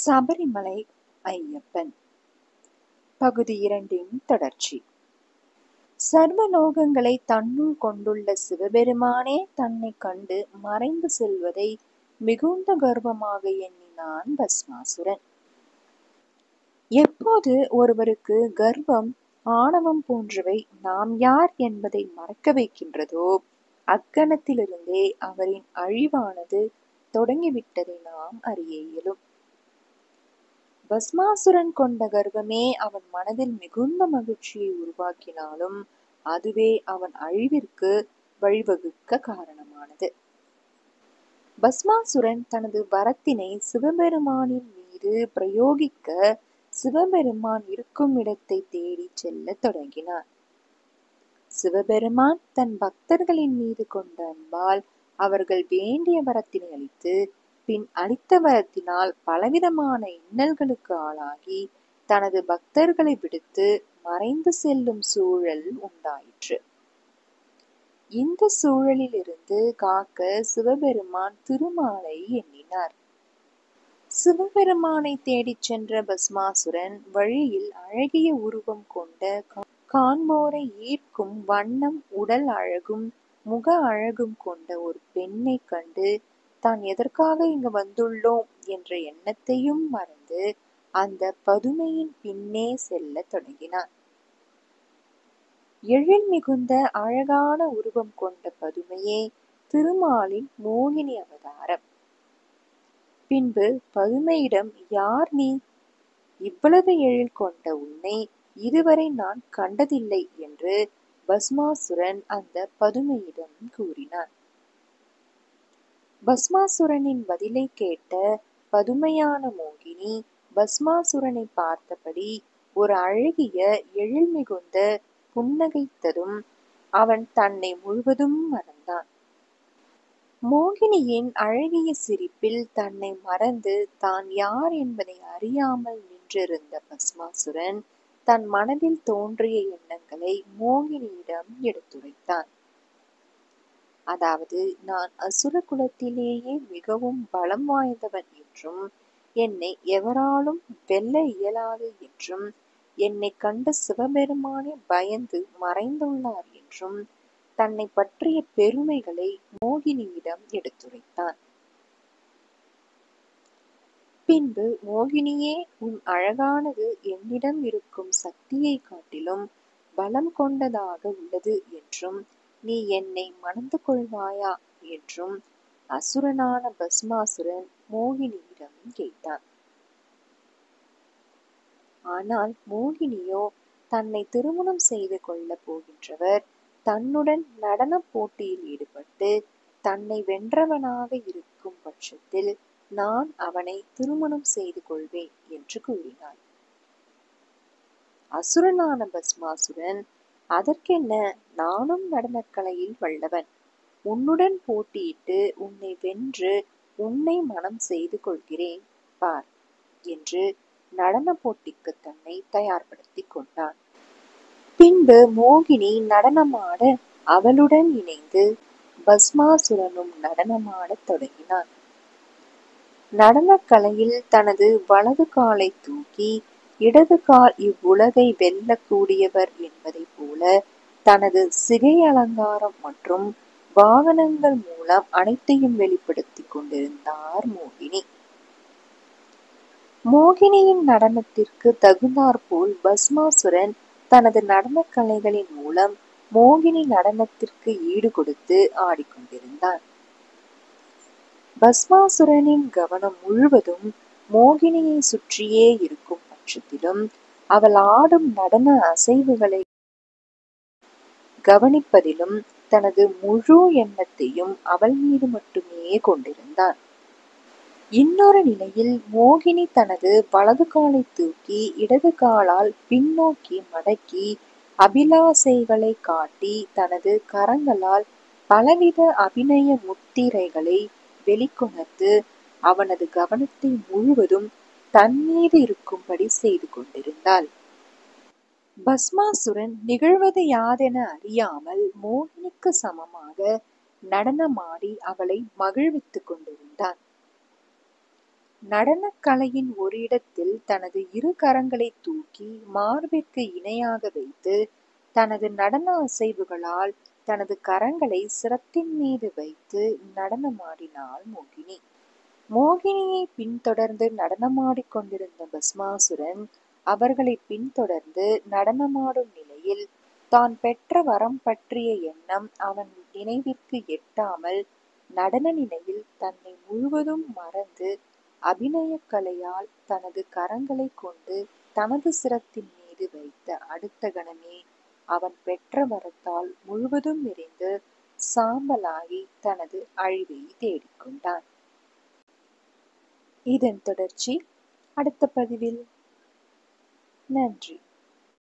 சபரிமலை ஐயப்பன் பகுதி 2 தொடர்ச்சி. சர்வலோகங்களை தன்னுள் கொண்டுள்ள சிவபெருமானே தன்னை கண்டு மறைந்து செல்வதை மிகுந்த கர்வமாக எண்ணினான் பஸ்மாசுரன். எப்போது ஒருவருக்கு கர்வம், ஆணவம் போன்றவை நாம் யார் என்பதை மறக்க வைக்கின்றதோ அக்கணத்திலிருந்தே அவரின் அழிவானது தொடங்கிவிட்டதை நாம் அறிய இயலும். பஸ்மாசுரன் கொண்ட கர்வமே அவன் மனதில் மிகுந்த மகிழ்ச்சியை உருவாக்கினாலும் அதுவே அவன் அழிவிற்கு வழிவகுக்க காரணமானது. பஸ்மாசுரன் தனது வரத்தினை சிவபெருமானின் மீது பிரயோகிக்க சிவபெருமான் இருக்கும் இடத்தை தேடி செல்ல தொடங்கினான். சிவபெருமான் தன் பக்தர்களின் மீது கொண்ட அன்பால் அவர்கள் வேண்டிய வரத்தினை அளித்து பின் அளித்த வரத்தினால் பலவிதமான இன்னல்களுக்கு ஆளாகி தனது பக்தர்களை விடுத்து மறைந்து செல்லும் சூழல் உண்டாயிற்று. இந்த சூழலில் இருந்து காக்க சிவபெருமான் திருமாலை எண்ணினார். சிவபெருமானை தேடிச் சென்ற பஸ்மாசுரன் வழியில் அழகிய உருவம் கொண்ட, காண்போரை ஈர்க்கும் வண்ணம், உடல் அழகும் முக அழகும் கொண்ட ஒரு பெண்ணை கண்டு தான் எதற்காக இங்கு வந்துள்ளோம் என்ற எண்ணத்தையும் மறந்து அந்த பதுமையின் பின்னே செல்ல தொடங்கினான். எழில் மிகுந்த அழகான உருவம் கொண்ட பதுமையே திருமாலின் மோகினி அவதாரம். பின்பு பதுமையிடம், யார் நீ? இவ்வளவு எழில் கொண்ட உன்னை இதுவரை நான் கண்டதில்லை என்று பஸ்மாசுரன் அந்த பதுமையிடம் கூறினான். பஸ்மாசுரனின் பதிலை கேட்ட பதுமையான மோகினி பஸ்மாசுரனை பார்த்தபடி ஒரு அழகிய எழில் மிகுந்த புன்னகைத்ததும் அவன் தன்னை முழுவதும் மறந்தான். மோகினியின் அழகிய சிரிப்பில் தன்னை மறந்து தான் யார் என்பதை அறியாமல் நின்றிருந்த பஸ்மாசுரன் தன் மனதில் தோன்றிய எண்ணங்களை மோகினியிடம் எடுத்துரைத்தான். அதாவது, நான் அசுர குலத்திலேயே மிகவும் பலம் வாய்ந்தவன் என்றும் என்னை எவராலும் வெல்ல இயலாது என்றும் என்னை கண்ட சிவபெருமானே பயந்து மறைந்துள்ளார் என்றும் தன்னை பற்றிய பெருமைகளை மோகினியிடம் எடுத்துரைத்தான். பின்பு மோகினியே, உன் அழகானது என்னிடம் இருக்கும் சக்தியை காட்டிலும் பலம் கொண்டதாக உள்ளது என்றும் நீ என்னை மணந்து கொள்வாயா என்றும் அசுரனான பஸ்மாசுரன் மோகினியிடம் கேட்டான். ஆனால் மோகினியோ தன்னை திருமணம் செய்து கொள்ள போகின்றவர் தன்னுடன் நடன போட்டியில் ஈடுபட்டு தன்னை வென்றவனாக இருக்கும் பட்சத்தில் நான் அவனை திருமணம் செய்து கொள்வேன் என்று கூறினாள். அசுரனான பஸ்மாசுரன், அதற்கென்ன, நானும் நடனக்கலையில் வல்லவன், உன்னுடன் போட்டியிட்டு உன்னை வென்று உன்னை மனம் செய்து கொள்கிறேன் பார் என்று நடன போட்டிக்கு தன்னை தயார்படுத்தி கொண்டான். பின்பு மோகினி நடனமாட அவளுடன் இணைந்து பஸ்மாசுரனும் நடனமாடத் தொடங்கினான். நடனக்கலையில் தனது வலது காலை தூக்கி இடது கால் இவ்வுலகை வெல்லக்கூடியவர் என்பதை போல தனது சிகை அலங்காரம் மற்றும் வாகனங்கள் மூலம் அனைத்தையும் வெளிப்படுத்தி கொண்டிருந்தார் மோகினி. மோகினியின் நடனத்திற்கு தகுந்தாற்போல் பஸ்மாசுரன் தனது நடன கலைகளின் மூலம் மோகினி நடனத்திற்கு ஈடு கொடுத்து ஆடிக்கொண்டிருந்தான். பஸ்மாசுரனின் கவனம் முழுவதும் மோகினியை சுற்றியே இருக்கும் பட்சத்திலும் அவள் ஆடும் நடன அசைவுகளை கவனிப்பதிலும் தனது முழு எண்ணத்தையும் அவள் மீது மட்டுமே கொண்டிருந்தான். இன்னொரு நிலையில் மோகினி தனது வலது காலை தூக்கி இடது காலால் பின்னோக்கி மடக்கி அபிலாசைகளை காட்டி தனது கரங்களால் பலவித அபிநய முத்திரைகளை வெளிக்கொணர்ந்து அவனது கவனத்தை முழுவதும் தன் மீது இருக்கும்படி செய்து கொண்டிருந்தாள். பஸ்மாசுரன் நிகழ்வது யாதென அறியாமல் மோகினிக்கு சமமாக நடனமாடி அவளை மகிழ்வித்துக் கொண்டிருந்தான். நடனக் கலையின் ஒரு இடத்தில் தனது இரு கரங்களை தூக்கி மார்பிற்கு இணையாக வைத்து தனது நடன அசைவுகளால் தனது கரங்களை சிரத்தின் மீது வைத்து நடனமாடினாள் மோகினி. மோகினியை பின்தொடர்ந்து நடனமாடிக் கொண்டிருந்த பஸ்மாசுரன் அவர்களை பின்தொடர்ந்து நடனமாடும் நிலையில் தான் பெற்ற வரம் பற்றிய எண்ணம் அவன் நினைவிற்கு எட்டாமல் நடன நிலையில் தன்னை முழுவதும் மறந்து அபிநய கலையால் தனது கரங்களை கொண்டு தனது சிரத்தின் மீது வைத்த அடுத்த கணமே அவன் பெற்ற வரத்தால் முழுவதும் எரிந்து சாம்பலாகி தனது அழிவை தேடிக்கொண்டான். இதன் தொடர்ச்சி அடுத்த பதிவில். நன்றி.